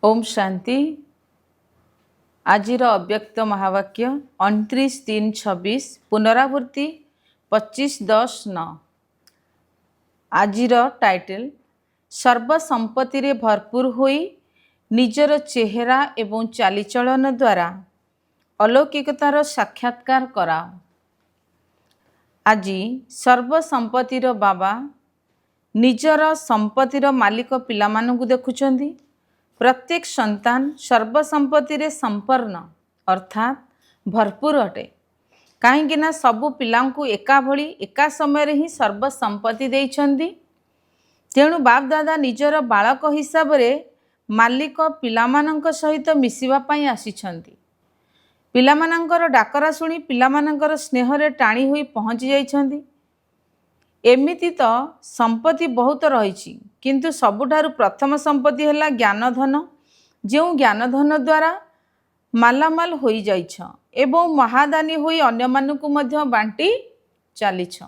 ओम शांति। आजिर अव्यक्त महावाक्य 29/3/26 पुनरावृत्ति 25/10/9। आजिर टाइटल सर्वसंपत्ति रे भरपूर होई निजर चेहरा एवं चालीचलन द्वारा अलौकिकतार साक्षात्कार कराओ। आज सर्वसंपत्तिर बाबा निजर संपत्तिर मालिक पिलामानंकु देखुचंदी। प्रत्येक संतान सर्वसंपत्ति रे संपन्न अर्थात भरपूर अटे। कहीं सबु पिलांकु एका भली एका समय ही सर्वसंपत्ति देइछंदी। तेणु बाप दादा निजर बालक हिसाब रे मालिक पिलामानंक सहित मिसिबा पई आसीछंदी। पिलामानंकर डाकरा सुनी पिलामानंकर स्नेह रे टाणी होई पहुंची जाइछंदी। एमिति तो संपत्ति बहुत रही किंतु सबुठारु प्रथम संपत्ति है ज्ञान धन। जो ज्ञान धन द्वारा मालामाल होई जाइछ एवं महादानी होई अन्य मानकु मध्य बांटी चलीछ।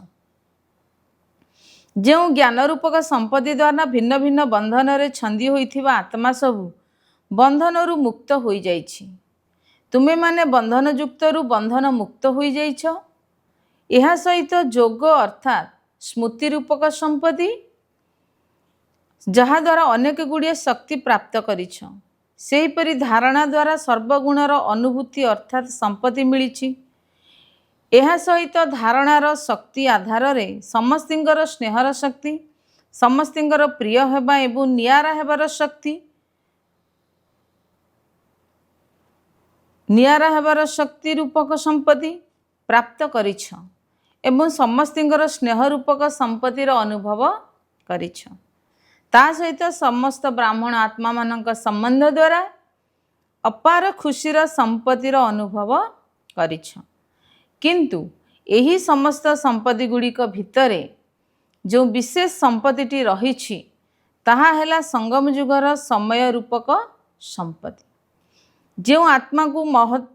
जो ज्ञान रूपक संपत्ति द्वारा भिन्न भिन्न बंधन रे छंदी होइथिबा आत्मा सबु बंधन रु मुक्त होई जाइछि। तुमे माने बंधन युक्त रु बंधन मुक्त होई जाइछ। एहा सहित जोग अर्थात स्मृति रूपक संपत्ति जहा द्वारा अनेक गुड़िए शक्ति प्राप्त करिछ। सेहीपरि धारणा द्वारा सर्वगुणर अनुभूति अर्थात संपत्ति मिली। एहा सहित धारणार शक्ति आधार रे समस्तिंकर स्नेहर शक्ति, समस्तिंकर प्रिय हेबा एवं नियारा हेबार शक्ति, नियारा हेबार शक्ति रूपक संपत्ति प्राप्त करिछ एवं समस्तिंकर स्नेह रूपक संपत्तिर अनुभव करिछ। ता सहित समस्त ब्राह्मण आत्मा मानक संबंध द्वारा अपार खुशीर संपत्तिर अनुभव करिछ। किंतु एही समस्त संपत्ति गुड़िक भितरे जो विशेष संपत्तिटी रहिछि ताहा हेला संगम युगर समय रूपक संपत्ति। जो आत्मा को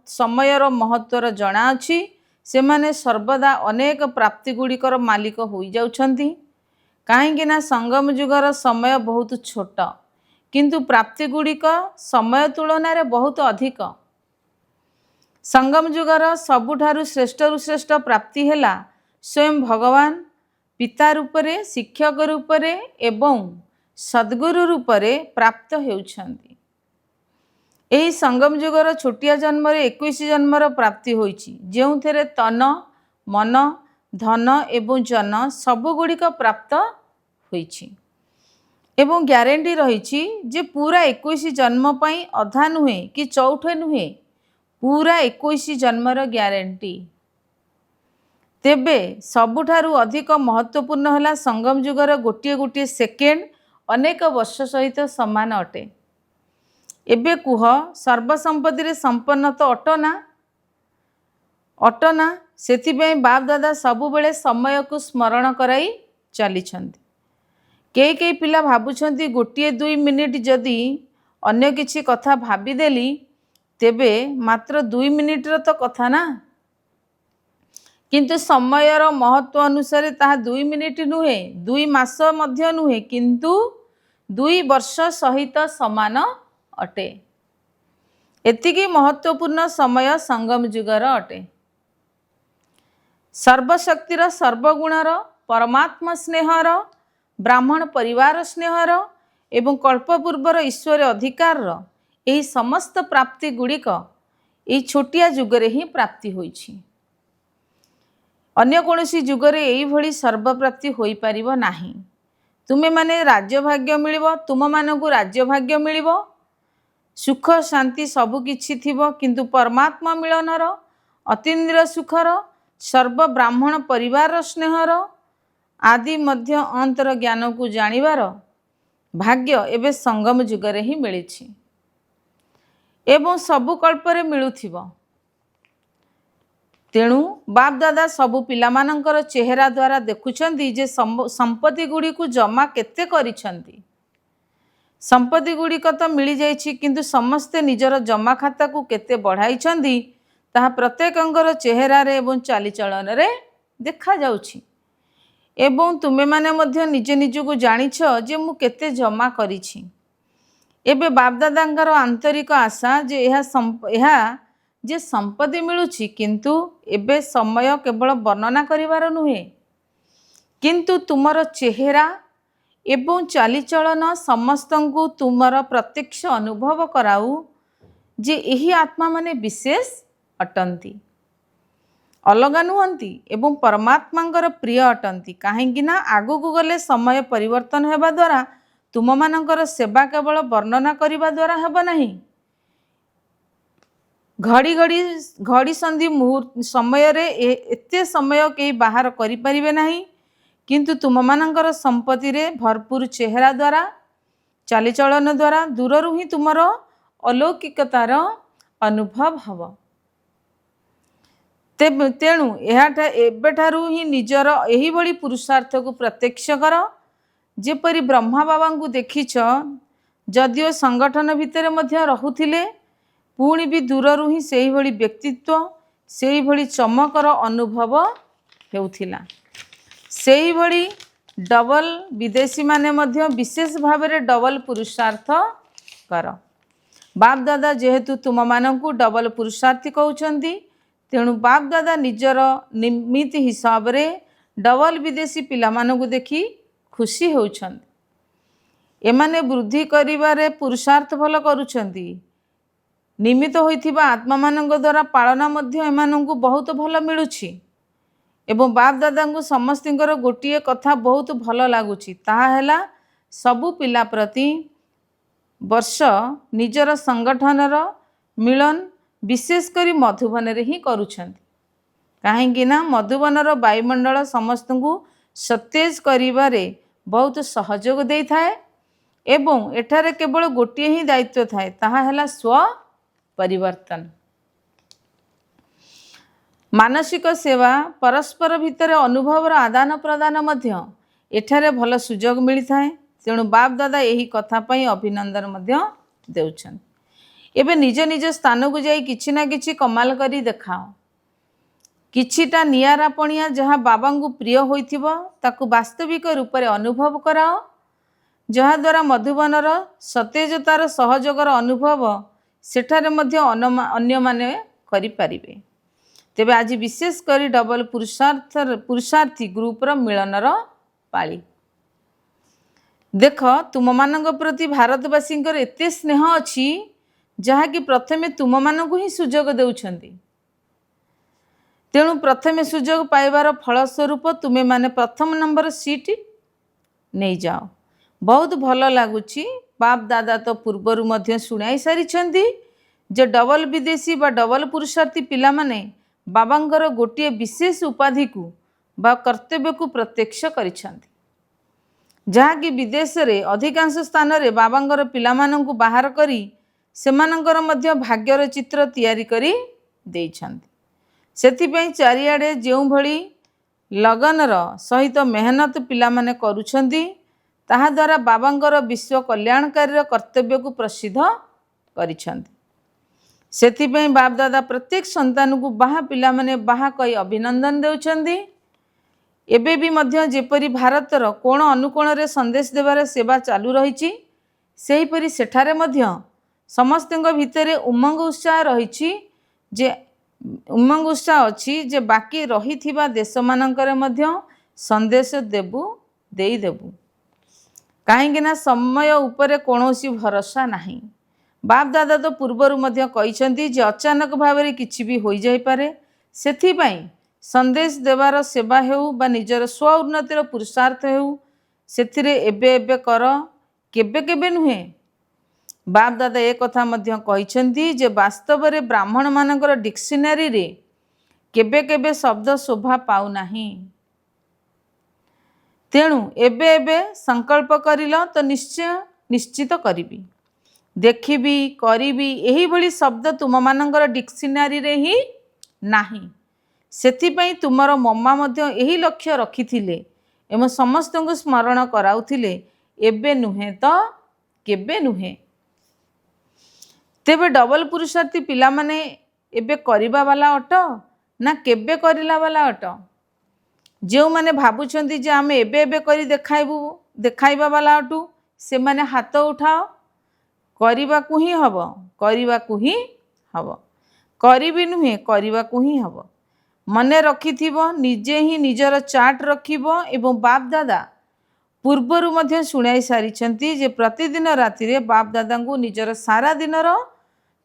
समयर महत्वर जना अछि से माने सर्वदा अनेक प्राप्ति गुड़िकर मालिक होई जाउछंती। काहेकि ना संगम युगर समय बहुत छोट किंतु प्राप्ति गुड़िक समय तुलन रे बहुत अधिक। संगम युगर सबुठारु श्रेष्ठ रु श्रेष्ठ प्राप्ति हेला स्वयं भगवान पिता रूपरे, शिक्षक रूपरे एवं सद्गुरु रूपरे प्राप्त हेउछंती। एही संगम युगर छोटिया जन्म 21 जन्मर प्राप्ति होइछि जो थे तन मन धन एवं जन सबुगुड़िक प्राप्त होइछि एवं ग्यारेंटी रही जे पूरा 21 जन्म पई अधा नुहे कि चौथे नुहे, पूरा 21 जन्मर ग्यारेंटी। तेबे सबुठारु अधिक महत्वपूर्ण है संगम युगर गोटे गोटे सेकेंड अनेक वर्ष सहित समान अटे। एबे कुह सर्वसंपत्ति रे संपन्न तो अटना अटना सेथिबे बाप दादा सबु बेले समय को स्मरण कराई चलीछंती। कई पिला भाबुछंती गोटे 2 मिनिट जदि अन्य किछि कथा भाबिदेली तेबे मात्र 2 मिनिट रो तो कथा ना, किंतु समयर महत्व अनुसार ताहा 2 मिनिट नुहे, 2 मास मध्य नुहे किंतु 2 वर्ष सहित समान अटे। एतिकी महत्वपूर्ण समय संगम युगर अटे। सर्वशक्तिर सर्वगुणर परमात्मा स्नेहर ब्राह्मण परिवार स्नेहर एवं कल्पपूर्वर ईश्वर अधिकार यही समस्त प्राप्ति गुड़िक यही छोटिया जुगरे ही प्राप्ति होइछि। अन्य कोनोसी जुगरे एई भली सर्वप्राप्ति होई परिबो नाही। तुमे माने राज्य भाग्य मिलिबो, तुम मानकु राज्य भाग्य मिलिबो, सुख शांति सबु किछि थिबो किंतु परमात्मा मिलनर अतीन्द्रिय सुखर सर्व ब्राह्मण परिवार स्नेहर आदि मध्य अंतर ज्ञान को जानिबार भाग्य एबे संगम युगरे ही मिलिछि एवं सबु कल्परे मिलुथिबो। तेणु बाप दादा सबु पिलामानंकर चेहरा द्वारा देखुछंती जे संपत्ति गुड़ी को जमा केते करिछंती। संपत्ति गुड़िक तो मिली जाइछि किंतु समस्ते निजर जमा खाता को केते बढ़ाइछंती ताहा प्रत्येकंकर चेहरा रे एवं चालीचलन रे देखा जाउछि। एवं तुमे माने मध्य निजे निजको जानिछ जे मु केते जमा करिछि। एबे बापदादांकर आंतरिक आशा जे यह जे संपत्ति मिलुछि किंतु एबे समय केवल वर्णना करिवार नुहे किंतु तुमर चेहरा एवं चालीचलन समस्तंकु तुमर प्रत्यक्ष अनुभव कराऊ जे यही आत्मा माने विशेष अटंती, अलगा नुहंती एवं परमात्मांकर प्रिय अटंती। काहेकि ना आगु को गले समय परिवर्तन हेबा द्वारा तुम मानकर सेवा केवल वर्णना करिबा द्वारा हेबा नहीं। घड़ी घड़ी घड़ी संधि मुहूर्त समय रे एते समय के बाहर करि परिबे नहीं किंतु तुम मानकर संपत्ति रे भरपूर चेहरा द्वारा चालीचलन द्वारा दूररु ही तुमर अलौकिकतार अनुभव हब। तेणु एबेठारू ही निजर एही भली पुरुषार्थ को प्रत्यक्ष कर जेपरी ब्रह्मा बाबा को देखिछ जदिओ संगठन भितर मध्य रहुथिले पुणी भी दूररु ही सेही भली व्यक्तित्व सेही भली चमकर अनुभव हेउथिला। सेही भली डबल विदेशी माने मध्य विशेष भाव में डबल पुरुषार्थ कर। बाप दादा जेहेतु तुम मानकु डबल पुरुषार्थी कहउछंती तेणु बाप दादा निजर निमित्त हिसाब रे डबल विदेशी पिला मानकु देखि खुशी होउछंती। एमाने वृद्धि करिबारे पुरुषार्थ भल करूछंती। निमित्त होइथिबा आत्मा मानक द्वारा पालना मध्य एमानंकु बहुत भल मिलुछि एवं बाप दादा को समस्तिंकर गोटिए कथा बहुत भल लागुछि ताहा हैला सबु पिला प्रति वर्ष निजर संगठनर मिलन विशेष करी मधुबन रे ही करूछंती। काहेकि ना मधुबनर वायुमंडल समस्त को सतेज करिबारे बहुत सहयोग देई थाए एवं एठारे केवल गोटिए ही दायित्व थाए ताहा हैला स्व परिवर्तन। मानसिक सेवा परस्पर भितर अनुभवर आदान प्रदान मध्य एठारे भल सुजोग मिलता है। तेणु बाप दादा यही कथा पई अभिनंदन मध्य देउछन। एबे निज निज स्थान को जाई किछि ना किछि कमाल करी देखाओ। किछिटा नियारा पणिया जहाँ बाबा को प्रिय होइथिबो ताकु वास्तविक रूप में अनुभव कराओ जहाँ द्वारा मधुबनर सतेजतार सहयोगर अनुभव सेठारे मध्य अन्य माने करि पारिबे। तेबे आज विशेष करी डबल पुरुषार्थी ग्रुपर मिलनर पाली। देख तुम मानक प्रति भारतवासी एते स्नेह अछि जहाँ कि प्रथमे तुम मानकु ही सुजोग देउछंती। तेणु प्रथमे सुजोग पाइबार फलस्वरूप तुमे माने प्रथम नंबर सीट नहीं जाओ। बहुत भल लगुच। बाप दादा तो पूर्वर मध्य शुणाई सारी जे डबल विदेशी बा डबल पुरुषार्थी पिला माने बाबांकर गोटे विशेष उपाधि को बा कर्तव्य को प्रत्यक्ष करिछंती जहाँ कि विदेश रे अधिकांश स्थान रे बाबांकर पिला मानंकु बाहर करी सेमानंकर मध्य भाग्यर चित्र तैयारी करी देइछंती। सेथिपई चारिआडे जेउ भली लगनर सहित मेहनत पिला माने करूछंती ताहा द्वारा बाबांकर विश्व कल्याणकारी कर्तव्य को प्रसिद्ध करिछंती। सेथिपई बाप दादा प्रत्येक संतान को बाहा पिला माने बाहा कई अभिनंदन देउछंती। एबे भी मध्य जेपरी भारतर कोण अनुकोण रे संदेश देवार सेवा चालू रही सेहीपरि सेठारे मध्य समस्तଙ୍କ भितरे उमंग उत्साह रही जे उमंग उत्साह अछि जे बाकी रहिथिबा देश मानकरे मध्य संदेश देबु काहेकि ना समय उपरे कोनोसी भरोसा नहीं। बाप दादा तो पूर्वर मध्य कहिसंती जे अचानक भाव किछि भी होई जाई पारे। सेथिपई संदेश देवार सेवा हेउ बा निजर स्व उन्नतिर पुरुषार्थ हेउ सेथिरे एबे एबे कर केबे केबे नुहे। बाप दादा एक कथा मध्य कहिसंती जे वास्तव रे ब्राह्मण मानकर डिक्शनरी रे केबे केबे शब्द शोभा पाउ नाही। तेणु एबे एबे संकल्प करिल तो निश्चित करिबी देखिबी करिबी एही भली शब्द तुम मानकर डिक्शनरी रे ही नाही। सेथिपई तुमर मम्मा मध्य यही लक्ष्य रखिथिले एवं समस्त को स्मरण कराउथिले एबे नुहे तो केबे नुहे। तेबे डबल पुरुषार्थी पिला माने एबे करिबा वाला अट ना केबे करिला वाला अट। जो माने भाबुछंती जे आमे एबे एबे करी देखाइबा वाला अटू से माने हाथ उठाओ କରିବାକୁ ହିଁ ହେବ, କରିବାକୁ ହିଁ ହେବ, କରିବି ନୁହେଁ କରିବାକୁ ହିଁ ହେବ। ମନେ ରଖିଥିବ, ନିଜେ ହିଁ ନିଜର ଚାର୍ଟ ରଖିବ ଏବଂ ବାପ୍ ଦାଦା ପୂର୍ବରୁ ମଧ୍ୟ ଶୁଣାଇ ସାରିଛନ୍ତି ଯେ ପ୍ରତିଦିନ ରାତିରେ ବାପ୍ ଦାଦାଙ୍କୁ ନିଜର ସାରା ଦିନର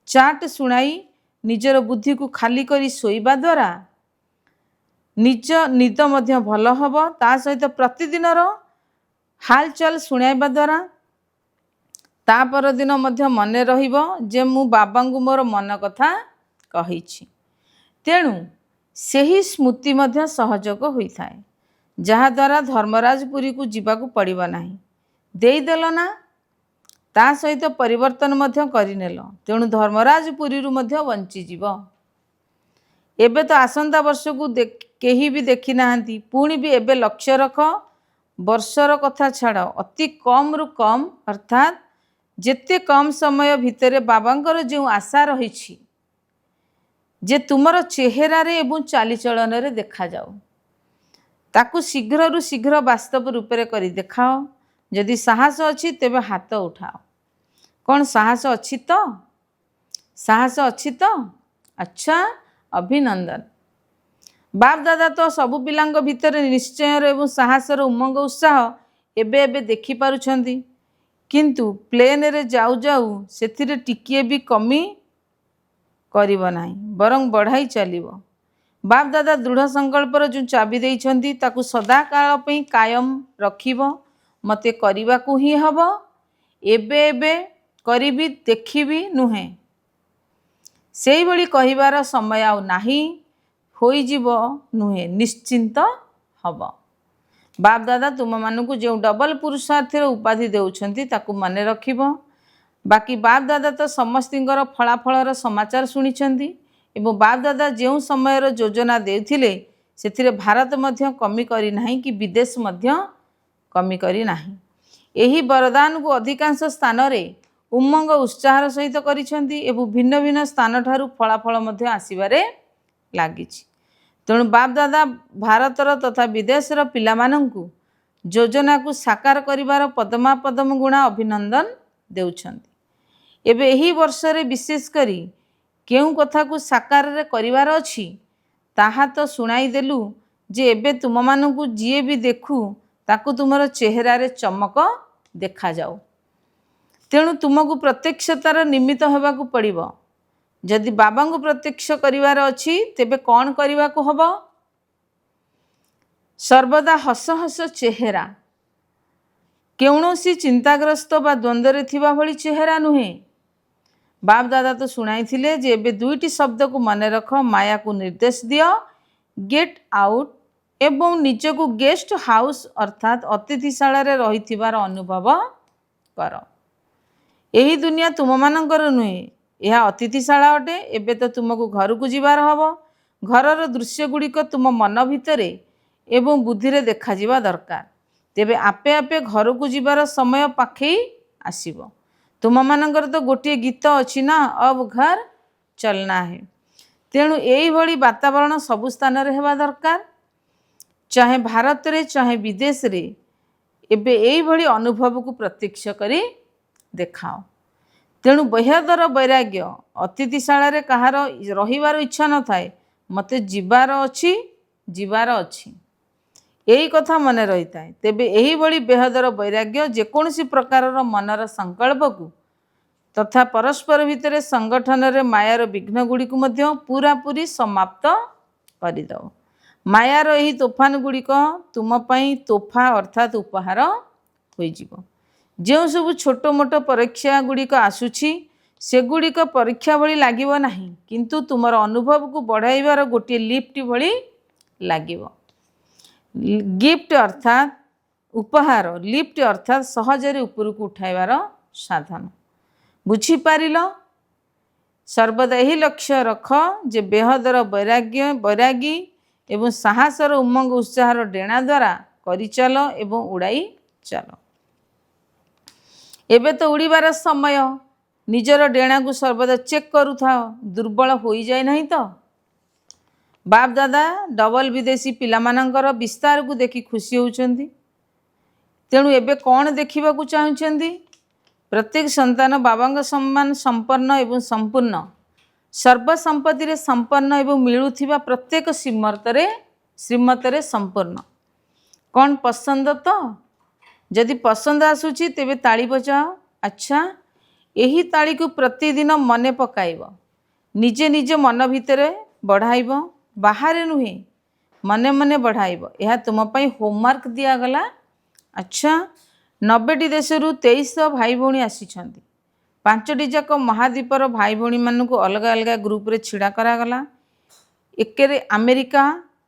ଚାର୍ଟ ଶୁଣାଇ ନିଜର ବୁଦ୍ଧିକୁ ଖାଲି କରି ଶୋଇବା ଦ୍ୱାରା ନିଜ ନିଦ ମଧ୍ୟ ଭଲ ହେବ। ତା ସହିତ ପ୍ରତିଦିନର ହାଲଚାଲ ଶୁଣାଇବା ଦ୍ୱାରା ତା ପରଦିନ ମଧ୍ୟ ମନେ ରହିବ ଯେ ମୁଁ ବାବାଙ୍କୁ ମୋର ମନ କଥା କହିଛି। ତେଣୁ ସେହି ସ୍ମୃତି ମଧ୍ୟ ସହଯୋଗ ହୋଇଥାଏ, ଯାହାଦ୍ୱାରା ଧର୍ମରାଜପୁରୀକୁ ଯିବାକୁ ପଡ଼ିବ ନାହିଁ। ଦେଇଦେଲ ନା, ତା ସହିତ ପରିବର୍ତ୍ତନ ମଧ୍ୟ କରିନେଲ, ତେଣୁ ଧର୍ମରାଜପୁରୀରୁ ମଧ୍ୟ ବଞ୍ଚିଯିବ। ଏବେ ତ ଆସନ୍ତା ବର୍ଷକୁ କେହି ବି ଦେଖି ନାହାନ୍ତି, ପୁଣି ବି ଏବେ ଲକ୍ଷ୍ୟ ରଖ, ବର୍ଷର କଥା ଛାଡ଼, ଅତି କମ୍ରୁ କମ୍ ଅର୍ଥାତ୍ ଯେତେ କମ୍ ସମୟ ଭିତରେ ବାବାଙ୍କର ଯେଉଁ ଆଶା ରହିଛି ଯେ ତୁମର ଚେହେରାରେ ଏବଂ ଚାଲିଚଳନରେ ଦେଖାଯାଉ, ତାକୁ ଶୀଘ୍ରରୁ ଶୀଘ୍ର ବାସ୍ତବ ରୂପରେ କରି ଦେଖାଅ। ଯଦି ସାହସ ଅଛି ତେବେ ହାତ ଉଠାଅ। କ'ଣ ସାହସ ଅଛି ତ? ସାହସ ଅଛି ତ? ଆଚ୍ଛା, ଅଭିନନ୍ଦନ। ବାପ୍ ଦାଦା ତ ସବୁ ପିଲାଙ୍କ ଭିତରେ ନିଶ୍ଚୟର ଏବଂ ସାହସର ଉମଙ୍ଗ ଉତ୍ସାହ ଏବେ ଏବେ ଦେଖିପାରୁଛନ୍ତି, କିନ୍ତୁ ପ୍ଲେନରେ ଯାଉ ଯାଉ ସେଥିରେ ଟିକିଏ ବି କମି କରିବ ନାହିଁ, ବରଂ ବଢ଼ାଇ ଚାଲିବ। ବାପ୍ ଦାଦା ଦୃଢ଼ ସଂକଳ୍ପର ଯେଉଁ ଚାବି ଦେଇଛନ୍ତି ତାକୁ ସଦାକାଳ ପାଇଁ କାୟମ ରଖିବ। ମୋତେ କରିବାକୁ ହିଁ ହେବ, ଏବେ ଏବେ କରିବି, ଦେଖିବି ନୁହେଁ, ସେଇଭଳି କହିବାର ସମୟ ଆଉ ନାହିଁ। ହୋଇଯିବ ନୁହେଁ, ନିଶ୍ଚିନ୍ତ ହେବ। ବାପ୍ ଦାଦା ତୁମମାନଙ୍କୁ ଯେଉଁ ଡବଲ ପୁରୁଷାର୍ଥର ଉପାଧି ଦେଉଛନ୍ତି ତାକୁ ମନେ ରଖିବ। ବାକି ବାପ୍ ଦାଦା ତ ସମସ୍ତଙ୍କର ଫଳାଫଳର ସମାଚାର ଶୁଣିଛନ୍ତି ଏବଂ ବାପ୍ ଦାଦା ଯେଉଁ ସମୟର ଯୋଜନା ଦେଉଥିଲେ ସେଥିରେ ଭାରତ ମଧ୍ୟ କମି କରିନାହିଁ କି ବିଦେଶ ମଧ୍ୟ କମି କରିନାହିଁ। ଏହି ବରଦାନକୁ ଅଧିକାଂଶ ସ୍ଥାନରେ ଉମଙ୍ଗ ଉତ୍ସାହର ସହିତ କରିଛନ୍ତି ଏବଂ ଭିନ୍ନ ଭିନ୍ନ ସ୍ଥାନଠାରୁ ଫଳାଫଳ ମଧ୍ୟ ଆସିବାରେ ଲାଗିଛି। ତେଣୁ ବାପ୍ ଦାଦା ଭାରତର ତଥା ବିଦେଶର ପିଲାମାନଙ୍କୁ ଯୋଜନାକୁ ସାକାର କରିବାର ପଦମାପଦମ ଗୁଣା ଅଭିନନ୍ଦନ ଦେଉଛନ୍ତି। ଏବେ ଏହି ବର୍ଷରେ ବିଶେଷ କରି କେଉଁ କଥାକୁ ସାକାରରେ କରିବାର ଅଛି ତାହା ତ ଶୁଣାଇ ଦେଲୁ ଯେ ଏବେ ତୁମମାନଙ୍କୁ ଯିଏ ବି ଦେଖୁ ତାକୁ ତୁମର ଚେହେରାରେ ଚମକ ଦେଖାଯାଉ। ତେଣୁ ତୁମକୁ ପ୍ରତ୍ୟକ୍ଷତାର ନିମିତ୍ତ ହେବାକୁ ପଡ଼ିବ। ଯଦି ବାବାଙ୍କୁ ପ୍ରତ୍ୟକ୍ଷ କରିବାର ଅଛି ତେବେ କ'ଣ କରିବାକୁ ହେବ? ସର୍ବଦା ହସ ହସ ଚେହେରା, କୌଣସି ଚିନ୍ତାଗ୍ରସ୍ତ ବା ଦ୍ୱନ୍ଦ୍ୱରେ ଥିବା ଭଳି ଚେହେରା ନୁହେଁ। ବାପ୍ ଦାଦା ତ ଶୁଣାଇଥିଲେ ଯେ ଏବେ ଦୁଇଟି ଶବ୍ଦକୁ ମନେ ରଖ, ମାୟାକୁ ନିର୍ଦ୍ଦେଶ ଦିଅ, ଗେଟ୍ ଆଉଟ୍, ଏବଂ ନିଜକୁ ଗେଷ୍ଟ ହାଉସ୍ ଅର୍ଥାତ୍ ଅତିଥିଶାଳାରେ ରହିଥିବାର ଅନୁଭବ କର। ଏହି ଦୁନିଆ ତୁମମାନଙ୍କର ନୁହେଁ, ଏହା ଅତିଥିଶାଳା ଅଟେ। ଏବେ ତ ତୁମକୁ ଘରକୁ ଯିବାର ହେବ। ଘରର ଦୃଶ୍ୟ ଗୁଡ଼ିକ ତୁମ ମନ ଭିତରେ ଏବଂ ବୁଦ୍ଧିରେ ଦେଖାଯିବା ଦରକାର। ତେବେ ଆପେ ଆପେ ଘରକୁ ଯିବାର ସମୟ ପାଖେଇ ଆସିବ। ତୁମମାନଙ୍କର ତ ଗୋଟିଏ ଗୀତ ଅଛି ନା, ଅବ ଘର ଚଲନା ହେ। ତେଣୁ ଏଇଭଳି ବାତାବରଣ ସବୁ ସ୍ଥାନରେ ହେବା ଦରକାର, ଚାହେଁ ଭାରତରେ ଚାହେଁ ବିଦେଶରେ। ଏବେ ଏଇଭଳି ଅନୁଭବକୁ ପ୍ରତ୍ୟକ୍ଷ କରି ଦେଖାଅ। ତେଣୁ ବହ୍ୟଦର ବୈରାଗ୍ୟ, ଅତିଥିଶାଳାରେ କାହାର ରହିବାର ଇଚ୍ଛା ନଥାଏ, ମୋତେ ଯିବାର ଅଛି, ଯିବାର ଅଛି, ଏହି କଥା ମନେ ରହିଥାଏ। ତେବେ ଏହିଭଳି ବେହଦର ବୈରାଗ୍ୟ ଯେକୌଣସି ପ୍ରକାରର ମନର ସଂକଳ୍ପକୁ ତଥା ପରସ୍ପର ଭିତରେ ସଂଗଠନରେ ମାୟାର ବିଘ୍ନ ଗୁଡ଼ିକୁ ମଧ୍ୟ ପୁରାପୁରି ସମାପ୍ତ କରିଦେବ। ମାୟାର ଏହି ତୋଫାନ ଗୁଡ଼ିକ ତୁମ ପାଇଁ ତୋହଫା ଅର୍ଥାତ୍ ଉପହାର ହୋଇଯିବ। ଯେଉଁ ସବୁ ଛୋଟ ମୋଟ ପରୀକ୍ଷା ଗୁଡ଼ିକ ଆସୁଛି ସେଗୁଡ଼ିକ ପରୀକ୍ଷା ଭଳି ଲାଗିବ ନାହିଁ, କିନ୍ତୁ ତୁମର ଅନୁଭବକୁ ବଢ଼ାଇବାର ଗୋଟିଏ ଲିଫ୍ଟ ଭଳି ଲାଗିବ। ଗିଫ୍ଟ ଅର୍ଥାତ୍ ଉପହାର, ଲିଫ୍ଟ ଅର୍ଥାତ୍ ସହଜରେ ଉପରକୁ ଉଠାଇବାର ସାଧନ। ବୁଝିପାରିଲ? ସର୍ବଦା ଏହି ଲକ୍ଷ୍ୟ ରଖ ଯେ ବେହଦର ବୈରାଗୀ ଏବଂ ସାହସର ଉମଙ୍ଗ ଉତ୍ସାହର ଡେଣା ଦ୍ୱାରା କରିଚାଲ ଏବଂ ଉଡ଼ାଇ ଚାଲ। ଏବେ ତ ଉଡ଼ିବାର ସମୟ। ନିଜର ଡେଣାକୁ ସର୍ବଦା ଚେକ୍ କରୁଥାଅ, ଦୁର୍ବଳ ହୋଇଯାଏ ନାହିଁ ତ। ବାପ୍ ଦାଦା ଡବଲ ବିଦେଶୀ ପିଲାମାନଙ୍କର ବିସ୍ତାରକୁ ଦେଖି ଖୁସି ହେଉଛନ୍ତି। ତେଣୁ ଏବେ କ'ଣ ଦେଖିବାକୁ ଚାହୁଁଛନ୍ତି? प्रत्येक संतान बाबा सम्मान संपन्न एवं संपूर्ण सर्वसंपत्ति संपन्न एवं मिलुथिबा प्रत्येक श्रीमतरे संपूर्ण। कौन पसंद तो जदि पसंद आसुची तेबे ताली बजाओ। अच्छा, यही ताली को प्रतिदिन मने पकाइब, निजे निजे मन भितर बढ़ाइब, बाहर नुहे मने मने बढ़ाइब। यह तुम पाई होमवर्क दिगला। अच्छा, 90टी देशरू 2300 भाई भौणी आसिछंती। 5टी जाक महाद्वीपर भाई भौणी मानू अलग अलग ग्रुप रे छिड़ा करागला। एकरे अमेरिका,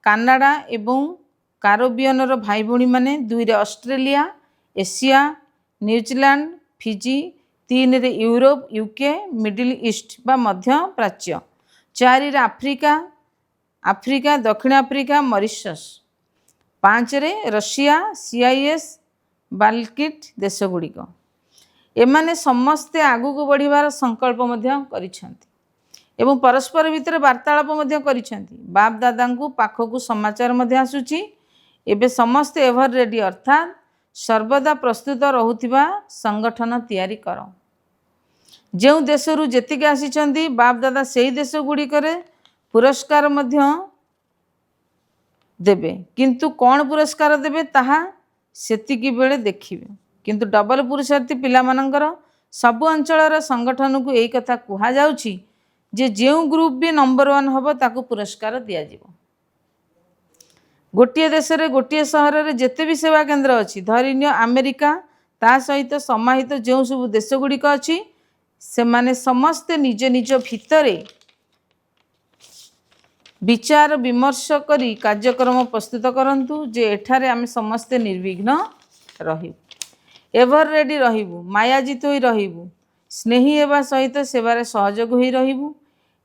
कानाडा एवं कारोबियनर भाई भौणी माने, 2 रे ऑस्ट्रेलिया, एशिया, न्यूजीलैंड, फिजी, 3 रे यूरोप, यूके, मिडिल ईस्ट बा मध्य प्राच्य, 4 रे आफ्रिका, दक्षिण आफ्रिका, मॉरिशस, 5 रे रशिया, CIS, बाल्किट देशगुड़िक। एमाने समस्ते आगू बढ़िबार संकल्प मध्य करिसेंती एवं परस्पर भितर वार्तालाप मध्य करिसेंती। बाप दादा को पाखकू समाचार मध्य आसुची। एबे समस्ते एवर रेडी अर्थात सर्वदा प्रस्तुत रहुथिबा संगठन तैयारी कर। जो देशरू जेतिके आसिचंती बाप दादा सेही देश गुड़िकरे पुरस्कार मध्य देबे, किंतु कौन पुरस्कार देबे ताहा सेतिकी बेले देखिबे। किंतु डबल पुरुषार्थी पिला मानकर सबु अंचलर संगठन को यही कथा कुहा जाउची जे जेउ ग्रुप भी नंबर 1 हबो ताकू पुरस्कार दिया जिवो। गोटिए देश रे गोटिए सहर रे जेते भी सेवा केंद्र अछि, धरिन्य अमेरिका ता सहित समाहित जो सब देश गुड़िक अछि, से माने समस्ते निज निज भितरे विचार विमर्श करी कार्यक्रम प्रस्तुत करंतु जे एठारे आमे समस्ते निर्विघ्न रहिबु, एवर रेडी रहिबु, मायाजित होई रहिबु, स्नेही हेबा सहित सेवारे सहयोग होई रहिबु।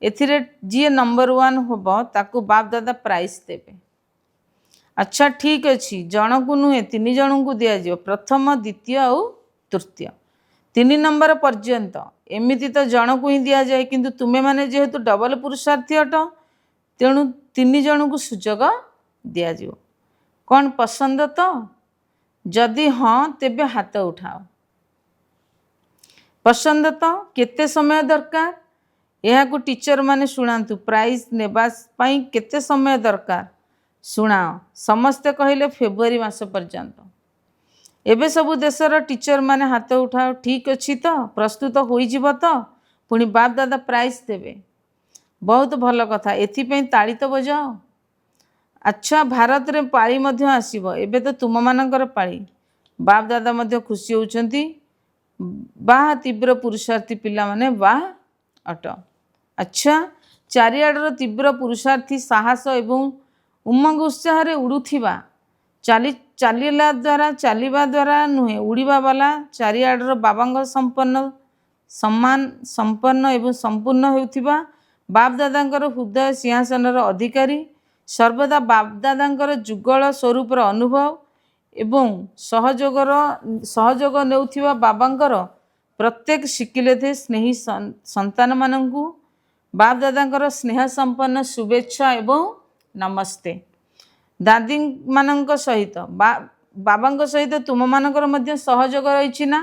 एथिरे जी नंबर 1 होबो ताकू बाप दादा प्राइज देबे। अच्छा, ठीक अच्छी, जन को नुहे 3 जन को दिया जिवो, प्रथम द्वितीय और तृतीय 3 नंबर पर्यंत। एमिति तो जन को ही दिया जाए, किंतु तुमे माने जेहेतु डबल पुरुषार्थी अट तेणु 3 जन को सुजोग दिया जिवो। कौन पसंद तो जदि हाँ तेबे हाथ उठाओ। पसंद तो केते समय दरकार यह को टीचर माने शुणांतु। प्राइज नेबा पाई केते समय दरकार शुणाओ। समस्ते कहले फेब्रुआरी मास पर्यंत। एबे सबु देशर टीचर माने हाथ उठाओ। ठीक अच्छी तो प्रस्तुत होई जिवो तो पुणी बाप दादा प्राइज देवे। बहुत भल कथा, एथिपई ताली तो बजाओ। अच्छा, भारत रे पाली मध्य आसीबो। एबे तो तुम मानकर पाली। बाप दादा मध्य खुशी होउछंती। बाह तीव्र पुरुषार्थी पिला माने बाह अट। अच्छा, चारिआडर तीव्र पुरुषार्थी साहस एवं उमंग उत्साह रे उड़ुथिबा चालिला द्वारा नुहे उड़ीबा वाला चारिआडर बाबांग संपन्न सम्मान संपन्न एवं संपूर्ण होउथिबा बाप दादांकर हृदय सिंहासनर अधिकारी, सर्वदा बाप दादांकर जुगल स्वरूपर अनुभव एवं सहयोग नेउथिबा बाबांकर प्रत्येक शिकिले थे स्नेही संतान मानंकु बाप दादांकर स्नेह संपन्न शुभेच्छा एवं नमस्ते। दादी मानंक सहित बाबांक सहित तुम मानकर मध्य सहयोग रही ना।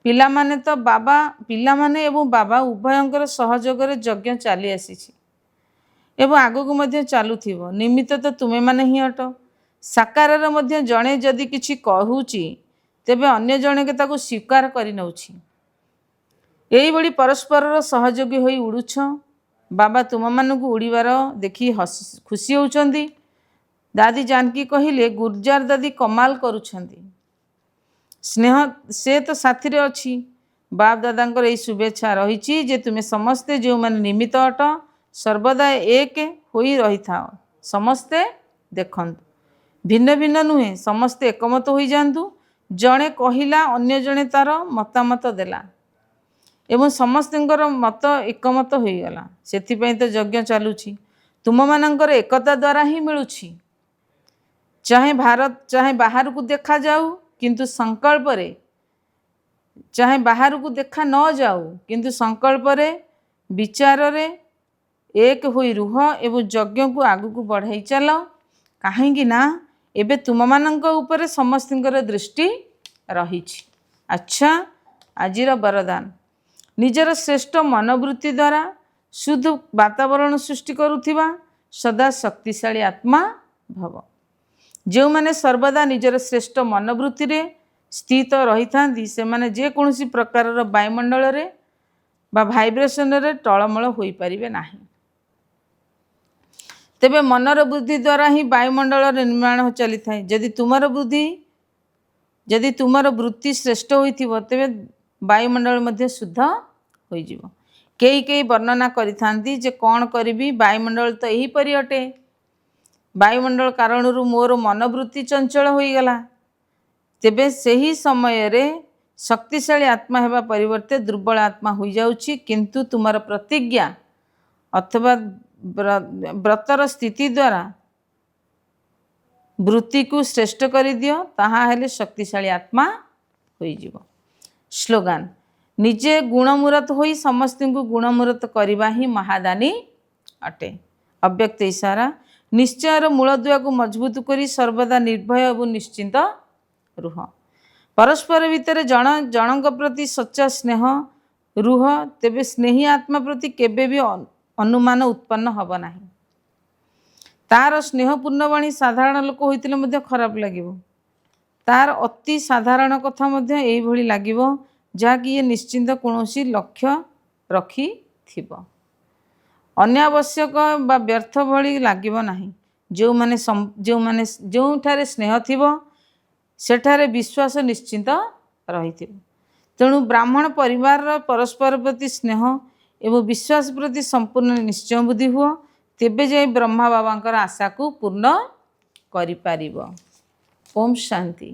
पिला माने तो बाबा पिला माने एवं बाबा उभयंकर सहयोग रे यज्ञ चली आसीछि एवं आगको मध्य चालुथिबो। निमित्त तो तुमे माने ही अट। साकार रे मध्य जणे जदि किछि कहूची तेबे अन्य जणे के ताको स्वीकार करि नउछि। एई बड़ी परस्पर सहयोगी होई उड़ुछ। बाबा तुम मानकु उड़ीबार देखि खुशी होउछंती। दादी जानकी कहिले गुर्जार दादी कमाल करुछंती। स्नेह से तो साथी रे अछि। बाप दादांकर एई शुभेच्छा रहिछि जे तुमे समस्ते जो माने निमित्त अट सर्वदा एक होई रही थाओ। समस्ते देखंतु, भिन्न भिन्न नुहे, समस्ते एकमत होई जांतु। जणे कहिला अन्य जणे तार मतामत देला एवं समस्तंकर मत एकमत होई गला। सेथिपई तो यज्ञ चालुछि। तुम मानंकर एकता द्वारा ही मिलुछि। चाहे भारत चाहे बाहर को देखा जाऊ, किंतु संकल्प रे चाहे बाहर को देखा न जाऊ, किंतु संकल्प रे विचार रे एक होई रुह एवं यज्ञ को आगु को बढ़ाई चल। कहीं ना एबे तुम मानंक ऊपर समस्तंकर दृष्टि रही। अच्छा, आजिर वरदान निजर श्रेष्ठ मनोवृत्ति द्वारा शुद्ध वातावरण सृष्टि करुथिबा सदा शक्तिशाली आत्मा भव। जो माने सर्वदा निजर श्रेष्ठ मनोवृत्ति रे स्थित रही थांती से माने जे कोनोसी प्रकार वायुमंडल रे बा भाइब्रेशन रे टळमळ होई परिबे नाही। तेबे मनर बुद्धि द्वारा ही वायुमंडल निर्माण चली थाए। जदि तुमर वृत्ति श्रेष्ठ होइथिबो तेबे वायुमंडल मध्य शुद्ध होई जिवो। कई वर्णना करिथांती जे कौन करिबी वायुमंडल तो यही परि अटे। वायुमंडल कारणरू मोर मनोवृत्ति चंचल होई गला। तेबे सही समय रे शक्तिशाली आत्मा हेबा परिवर्ते दुर्बल आत्मा होई जाउची। किंतु तुमर प्रतिज्ञा अथवा व्रतर स्थिति द्वारा वृत्ति को श्रेष्ठ कर दियो ताहा हेले शक्तिशाली आत्मा होई जिवो। स्लोगान निजे गुणमूरत होई समस्त को गुणमूरत करिबा ही महादानी अटे। अव्यक्त इशारा निश्चयर मूलदुआ को मजबूत करी सर्वदा निर्भय और निश्चिंत रुह। परस्पर भितर जन जनक प्रति सच्चा स्नेह रुह। तेबे स्नेही आत्मा प्रति केबे भी अनुमान उत्पन्न हब नाही। तार स्नेहपूर्ण वाणी साधारण लोक होइतिले मध्य खराब लागिवो। तार अति साधारण कथा मध्य एई भली लागिवो जहाँकि ये निश्चिंत कौनसी लक्ष्य रखी थिबो। अनावश्यक बा व्यर्थ भली लागिवो नाही। जो माने जोठारे स्नेह थिबो सेठारे विश्वास निश्चिंत रहिथिबो। तेणु ब्राह्मण परिवार परस्पर प्रति स्नेह एवं विश्वास प्रति संपूर्ण निश्चय बुद्धि हुआ तेबे जाई ब्रह्मा बाबांकर आशा को पूर्ण करि पारिबो। ओम शांति।